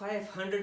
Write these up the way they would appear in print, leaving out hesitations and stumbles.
500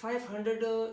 500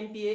MPA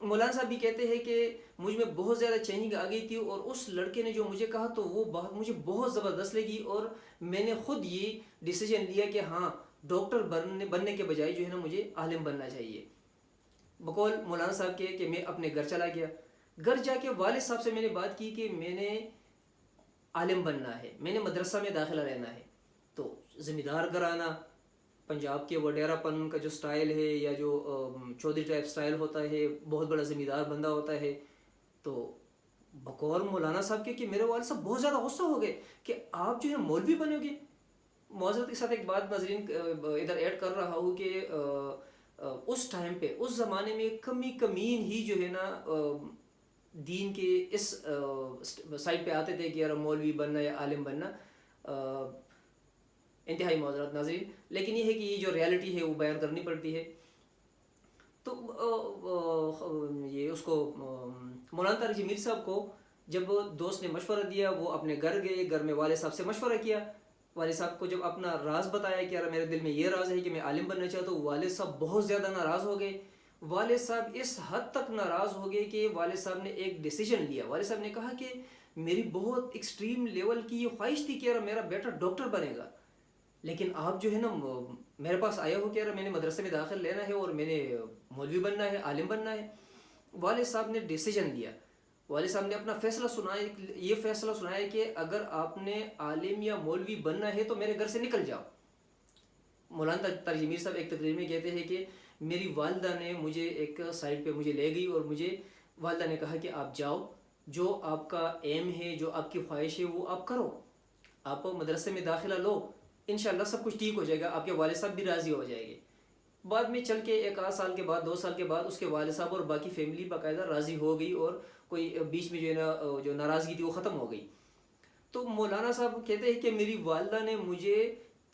مولانا صاحب بھی کہتے ہیں کہ مجھ میں بہت زیادہ چینجنگ آ گئی تھی، اور اس لڑکے نے جو مجھے کہا تو وہ بات مجھے بہت زبردست لگی، اور میں نے خود یہ ڈیسیجن لیا کہ ہاں، ڈاکٹر بننے کے بجائے جو ہے نا مجھے عالم بننا چاہیے۔ بقول مولانا صاحب کے کہ میں اپنے گھر چلا گیا، گھر جا کے والد صاحب سے میں نے بات کی کہ میں نے عالم بننا ہے، میں نے مدرسہ میں داخلہ لینا ہے۔ تو ذمہ دار گھرانہ، پنجاب کے وڈیرا پن کا جو سٹائل ہے، یا جو چودھری ٹائپ سٹائل ہوتا ہے، بہت بڑا ذمہ دار بندہ ہوتا ہے۔ تو بقول مولانا صاحب کے کہ میرے والد صاحب بہت زیادہ غصہ ہو گئے کہ آپ جو ہے مولوی بنو گے۔ معذرت کے ساتھ ایک بات ناظرین ادھر ایڈ کر رہا ہوں کہ اس ٹائم پہ، اس زمانے میں کمی کمین ہی جو ہے نا دین کے اس سائڈ پہ آتے تھے کہ یار مولوی بننا یا عالم بننا۔ انتہائی معذرت ناظرین، لیکن یہ ہے کہ یہ جو ریالٹی ہے وہ بیان کرنی پڑتی ہے۔ تو یہ اس کو مولانا طارق جمیل صاحب کو جب دوست نے مشورہ دیا، وہ اپنے گھر گئے، گھر میں والد صاحب سے مشورہ کیا۔ والد صاحب کو جب اپنا راز بتایا کہ یار میرے دل میں یہ راز ہے کہ میں عالم بننا چاہتا ہوں، والد صاحب بہت زیادہ ناراض ہو گئے۔ والد صاحب اس حد تک ناراض ہو گئے کہ والد صاحب نے ایک ڈیسیجن لیا۔ والد صاحب نے کہا کہ میری بہت ایکسٹریم لیول کی یہ خواہش تھی کہ یار میرا بیٹا ڈاکٹر بنے گا، لیکن آپ جو ہے نا میرے پاس آیا ہو کہ یار میں نے مدرسے میں داخل لینا ہے اور میں نے مولوی بننا ہے، عالم بننا ہے۔ والد صاحب نے ڈیسیجن لیا، والد صاحب نے اپنا فیصلہ سنایا، یہ فیصلہ سنایا کہ اگر آپ نے عالم یا مولوی بننا ہے تو میرے گھر سے نکل جاؤ۔ مولانا طارق جمیل صاحب ایک تقریر میں کہتے ہیں کہ میری والدہ نے مجھے ایک سائڈ پہ مجھے لے گئی، اور مجھے والدہ نے کہا کہ آپ جاؤ، جو آپ کا ایم ہے، جو آپ کی خواہش ہے وہ آپ کرو، آپ مدرسے میں داخلہ لو، انشاءاللہ سب کچھ ٹھیک ہو جائے گا، آپ کے والد صاحب بھی راضی ہو جائے گے۔ بعد میں چل کے ایک آدھ سال کے بعد، 2 سال کے بعد، اس کے والد صاحب اور باقی فیملی باقاعدہ راضی ہو گئی، اور کوئی بیچ میں جو ہے نا جو ناراضگی تھی وہ ختم ہو گئی۔ تو مولانا صاحب کہتے ہیں کہ میری والدہ نے مجھے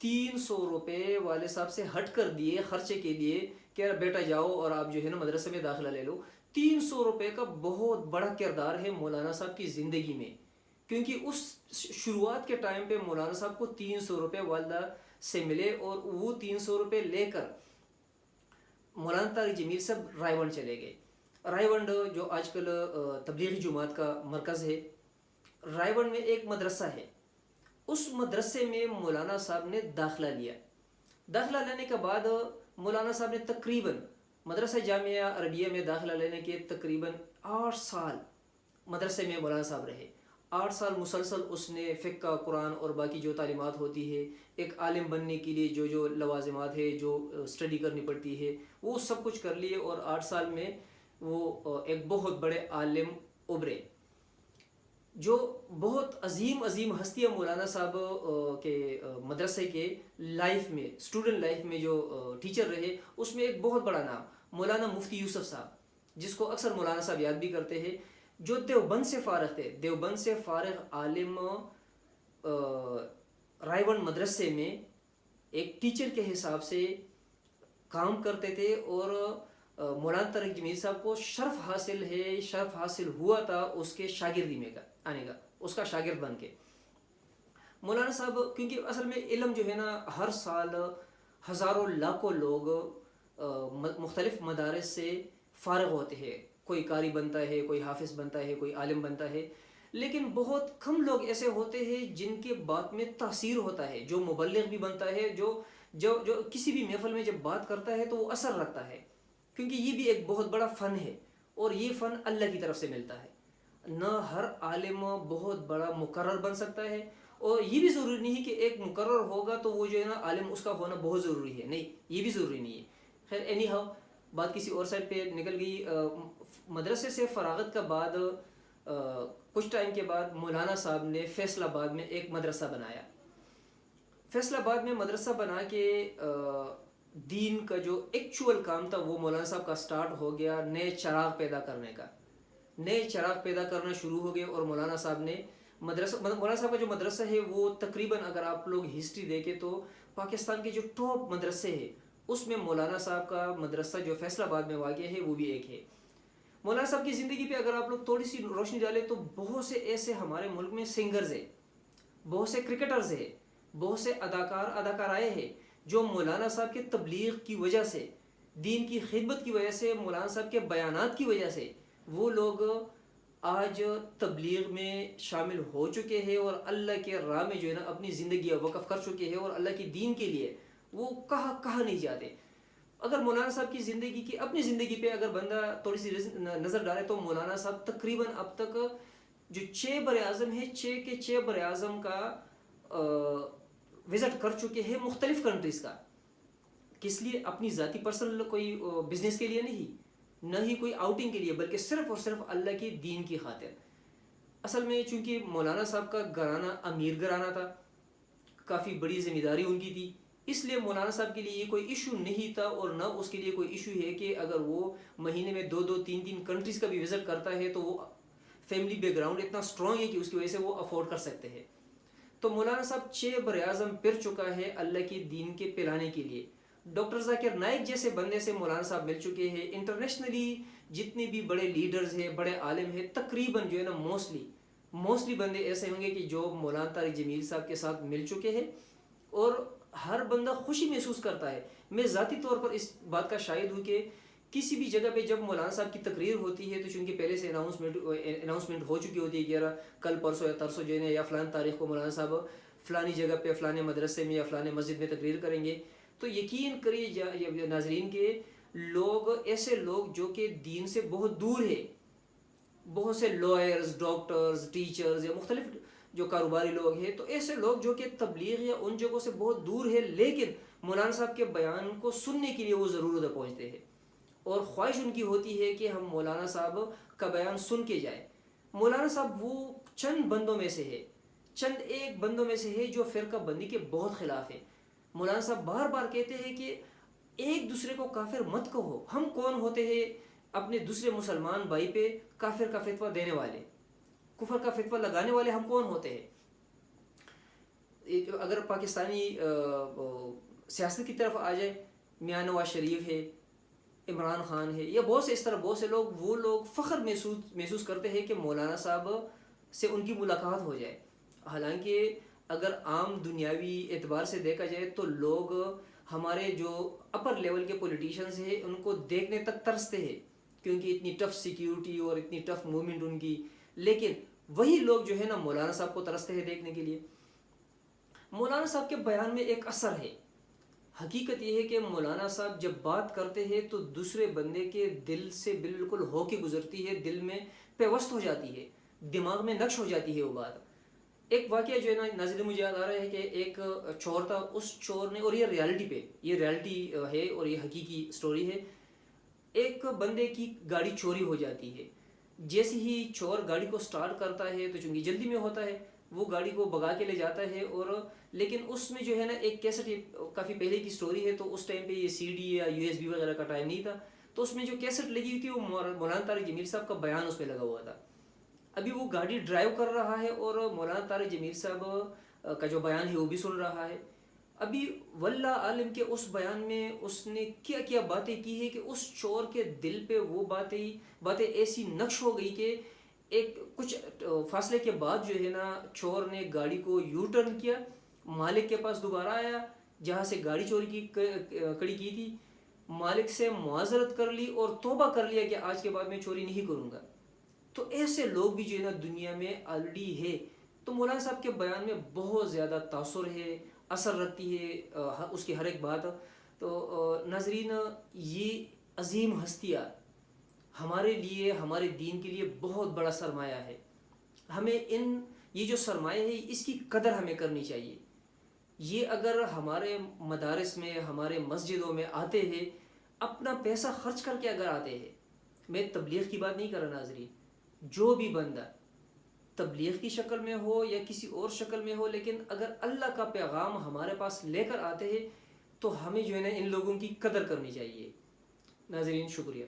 300 روپے والد صاحب سے ہٹ کر دیے خرچے کے لیے کہ یار بیٹا جاؤ اور آپ جو ہے نا مدرسے میں داخلہ لے لو۔ 300 روپے کا بہت بڑا کردار ہے مولانا صاحب کی زندگی میں، کیونکہ اس شروعات کے ٹائم پہ مولانا صاحب کو 300 روپے والدہ سے ملے، اور وہ 300 روپے لے کر مولانا طارق جمیل صاحب رائے ونڈ چلے گئے۔ رائے ونڈ جو آج کل تبلیغی جماعت کا مرکز ہے، رائے ونڈ میں ایک مدرسہ ہے، اس مدرسے میں مولانا صاحب نے داخلہ لیا۔ داخلہ لینے کے بعد مولانا صاحب نے تقریباً مدرسہ جامعہ عربیہ میں داخلہ لینے کے تقریباً 8 سال مدرسے میں مولانا صاحب رہے۔ 8 سال مسلسل اس نے فقہ، قرآن اور باقی جو تعلیمات ہوتی ہے، ایک عالم بننے کے لیے جو جو لوازمات ہے، جو اسٹڈی کرنی پڑتی ہے، وہ سب کچھ کر لیے، اور 8 سال میں وہ ایک بہت بڑے عالم ابھرے۔ جو بہت عظیم عظیم ہستیاں مولانا صاحب کے مدرسے کے لائف میں، اسٹوڈنٹ لائف میں جو ٹیچر رہے، اس میں ایک بہت بڑا نام مولانا مفتی یوسف صاحب، جس کو اکثر مولانا صاحب یاد بھی کرتے ہیں، جو دیوبند سے فارغ تھے۔ دیوبند سے فارغ عالم رائے ونڈ مدرسے میں ایک ٹیچر کے حساب سے کام کرتے تھے، اور مولانا طارق جمیل صاحب کو شرف حاصل ہے، شرف حاصل ہوا تھا اس کے شاگردی میں آنے کا، اس کا شاگرد بن کے۔ مولانا صاحب کیونکہ اصل میں علم جو ہے نا ہر سال ہزاروں لاکھوں لوگ مختلف مدارس سے فارغ ہوتے ہیں، کوئی قاری بنتا ہے، کوئی حافظ بنتا ہے، کوئی عالم بنتا ہے، لیکن بہت کم لوگ ایسے ہوتے ہیں جن کے بات میں تاثیر ہوتا ہے، جو مبلغ بھی بنتا ہے، جو کسی بھی محفل میں جب بات کرتا ہے تو وہ اثر رکھتا ہے، کیونکہ یہ بھی ایک بہت بڑا فن ہے، اور یہ فن اللہ کی طرف سے ملتا ہے۔ نہ ہر عالم بہت بڑا مقرر بن سکتا ہے، اور یہ بھی ضروری نہیں کہ ایک مقرر ہوگا تو وہ جو ہے نا عالم اس کا ہونا بہت ضروری ہے، نہیں، یہ بھی ضروری نہیں ہے۔ خیر اینی ہاؤ، بات کسی اور سائڈ پہ نکل گئی۔ مدرسے سے فراغت کا بعد کچھ ٹائم کے بعد مولانا صاحب نے فیصل آباد میں ایک مدرسہ بنایا۔ فیصل آباد میں مدرسہ بنا کے دین کا جو ایکچول کام تھا وہ مولانا صاحب کا سٹارٹ ہو گیا، نئے چراغ پیدا کرنے کا، نئے چراغ پیدا کرنا شروع ہو گئے۔ اور مولانا صاحب نے مولانا صاحب کا جو مدرسہ ہے وہ تقریباً اگر آپ لوگ ہسٹری دیکھیں تو پاکستان کے جو ٹاپ مدرسے ہیں اس میں مولانا صاحب کا مدرسہ جو فیصل آباد میں واقع ہے وہ بھی ایک ہے۔ مولانا صاحب کی زندگی پہ اگر آپ لوگ تھوڑی سی روشنی ڈالیں تو بہت سے ایسے ہمارے ملک میں سنگرز ہیں، بہت سے کرکٹرز ہیں، بہت سے اداکارائیں ہیں جو مولانا صاحب کے تبلیغ کی وجہ سے دین کی خدمت کی وجہ سے، مولانا صاحب کے بیانات کی وجہ سے وہ لوگ آج تبلیغ میں شامل ہو چکے ہیں اور اللہ کے راہ میں جو ہے نا اپنی زندگی وقف کر چکے ہیں، اور اللہ کے دین کے لیے وہ کہاں نہیں جاتے۔ اگر مولانا صاحب کی زندگی کی اپنی زندگی پہ اگر بندہ تھوڑی سی نظر ڈالے تو مولانا صاحب تقریباً اب تک جو 6 بر اعظم ہیں، 6 کے 6 بر اعظم کا وزٹ کر چکے ہیں، مختلف کنٹریز کا۔ کس لیے؟ اپنی ذاتی پرسنل کوئی بزنس کے لیے نہیں، نہ ہی کوئی آؤٹنگ کے لیے، بلکہ صرف اور صرف اللہ کی دین کی خاطر۔ اصل میں چونکہ مولانا صاحب کا گھرانہ امیر گھرانہ تھا، کافی بڑی ذمہ داری ان کی تھی، اس لیے مولانا صاحب کے لیے یہ کوئی ایشو نہیں تھا، اور نہ اس کے لیے کوئی ایشو ہے کہ اگر وہ مہینے میں 2-3 کنٹریز کا بھی وزٹ کرتا ہے تو وہ فیملی بیک گراؤنڈ اتنا اسٹرانگ ہے کہ اس کی وجہ سے وہ افورڈ کر سکتے ہیں۔ تو مولانا صاحب 6 بر اعظم پھر چکا ہے اللہ کے دین کے پھیلانے کے لیے۔ ڈاکٹر ذاکر نائک جیسے بندے سے مولانا صاحب مل چکے ہیں۔ انٹرنیشنلی جتنے بھی بڑے لیڈرز ہیں، بڑے عالم ہیں، تقریباً جو ہے نا موسٹلی بندے ایسے ہوں گے کہ جو مولانا طارق جمیل صاحب کے ساتھ مل چکے ہیں، اور ہر بندہ خوشی محسوس کرتا ہے۔ میں ذاتی طور پر اس بات کا شاہد ہوں کہ کسی بھی جگہ پہ جب مولانا صاحب کی تقریر ہوتی ہے تو چونکہ پہلے سے اناؤنسمنٹ ہو چکی ہوتی ہے کہ یار کل پرسوں یا ترسوں جو ہے یا فلان تاریخ کو مولانا صاحب فلانی جگہ پہ فلانے مدرسے میں یا فلانے مسجد میں تقریر کریں گے، تو یقین کریے ناظرین کے لوگ، ایسے لوگ جو کہ دین سے بہت دور ہے، بہت سے لائرز، ڈاکٹرز، ٹیچرز یا مختلف جو کاروباری لوگ ہیں، تو ایسے لوگ جو کہ تبلیغ یا ان جگہوں سے بہت دور ہے، لیکن مولانا صاحب کے بیان کو سننے کے لیے وہ ضرور ادھر پہنچتے ہیں، اور خواہش ان کی ہوتی ہے کہ ہم مولانا صاحب کا بیان سن کے جائیں۔ مولانا صاحب وہ چند بندوں میں سے ہے، چند ایک بندوں میں سے ہے جو فرقہ بندی کے بہت خلاف ہے۔ مولانا صاحب بار بار کہتے ہیں کہ ایک دوسرے کو کافر مت کہو۔ ہم کون ہوتے ہیں اپنے دوسرے مسلمان بھائی پہ کافر کا فتویٰ دینے والے، کفر کا فتویٰ لگانے والے ہم کون ہوتے ہیں؟ اگر پاکستانی سیاست کی طرف آ جائے، میاں نواز شریف ہے، عمران خان ہے، یا بہت سے اس طرح بہت سے لوگ، وہ لوگ فخر محسوس کرتے ہیں کہ مولانا صاحب سے ان کی ملاقات ہو جائے۔ حالانکہ اگر عام دنیاوی اعتبار سے دیکھا جائے تو لوگ ہمارے جو اپر لیول کے پولیٹیشنز ہیں ان کو دیکھنے تک ترستے ہیں، کیونکہ اتنی ٹف سیکیورٹی اور اتنی ٹف موومنٹ ان کی، لیکن وہی لوگ جو ہے نا مولانا صاحب کو ترستے ہیں دیکھنے کے لیے۔ مولانا صاحب کے بیان میں ایک اثر ہے۔ حقیقت یہ ہے کہ مولانا صاحب جب بات کرتے ہیں تو دوسرے بندے کے دل سے بالکل ہو کے گزرتی ہے، دل میں پیوست ہو جاتی ہے، دماغ میں نقش ہو جاتی ہے وہ بات۔ ایک واقعہ جو ہے نا ناظرین مجھے یاد آ رہا ہے کہ ایک چور تھا، اس چور نے، اور یہ ریالٹی ہے اور یہ حقیقی سٹوری ہے، ایک بندے کی گاڑی چوری ہو جاتی ہے۔ جیسے ہی چور گاڑی کو سٹارٹ کرتا ہے تو چونکہ جلدی میں ہوتا ہے، وہ گاڑی کو بگا کے لے جاتا ہے، اور لیکن اس میں جو ہے نا ایک کیسٹ، کافی پہلے کی سٹوری ہے تو اس ٹائم پہ یہ CD یا USB وغیرہ کا ٹائم نہیں تھا، تو اس میں جو کیسٹ لگی ہوئی تھی وہ مولانا طارق جمیل صاحب کا بیان اس پہ لگا ہوا تھا۔ ابھی وہ گاڑی ڈرائیو کر رہا ہے اور مولانا طارق جمیل صاحب کا جو بیان ہے وہ بھی سن رہا ہے۔ ابھی واللہ عالم کے اس بیان میں اس نے کیا کیا باتیں کی ہے کہ اس چور کے دل پہ وہ باتیں ایسی نقش ہو گئی کہ ایک کچھ فاصلے کے بعد جو ہے نا چور نے گاڑی کو یو ٹرن کیا، مالک کے پاس دوبارہ آیا جہاں سے گاڑی چوری کی کڑی کی تھی، مالک سے معذرت کر لی اور توبہ کر لیا کہ آج کے بعد میں چوری نہیں کروں گا۔ تو ایسے لوگ بھی جو ہے نا دنیا میں آلریڈی ہے۔ تو مولانا صاحب کے بیان میں بہت زیادہ تاثر ہے، اثر رکھتی ہے اس کی ہر ایک بات۔ تو ناظرین، یہ عظیم ہستیاں ہمارے لیے، ہمارے دین کے لیے بہت بڑا سرمایہ ہے۔ ہمیں یہ جو سرمایہ ہے اس کی قدر ہمیں کرنی چاہیے۔ یہ اگر ہمارے مدارس میں، ہمارے مسجدوں میں آتے ہیں، اپنا پیسہ خرچ کر کے اگر آتے ہیں، میں تبلیغ کی بات نہیں کر رہا ناظرین، جو بھی بندہ تبلیغ کی شکل میں ہو یا کسی اور شکل میں ہو، لیکن اگر اللہ کا پیغام ہمارے پاس لے کر آتے ہیں تو ہمیں جو ہے نا ان لوگوں کی قدر کرنی چاہیے۔ ناظرین شکریہ۔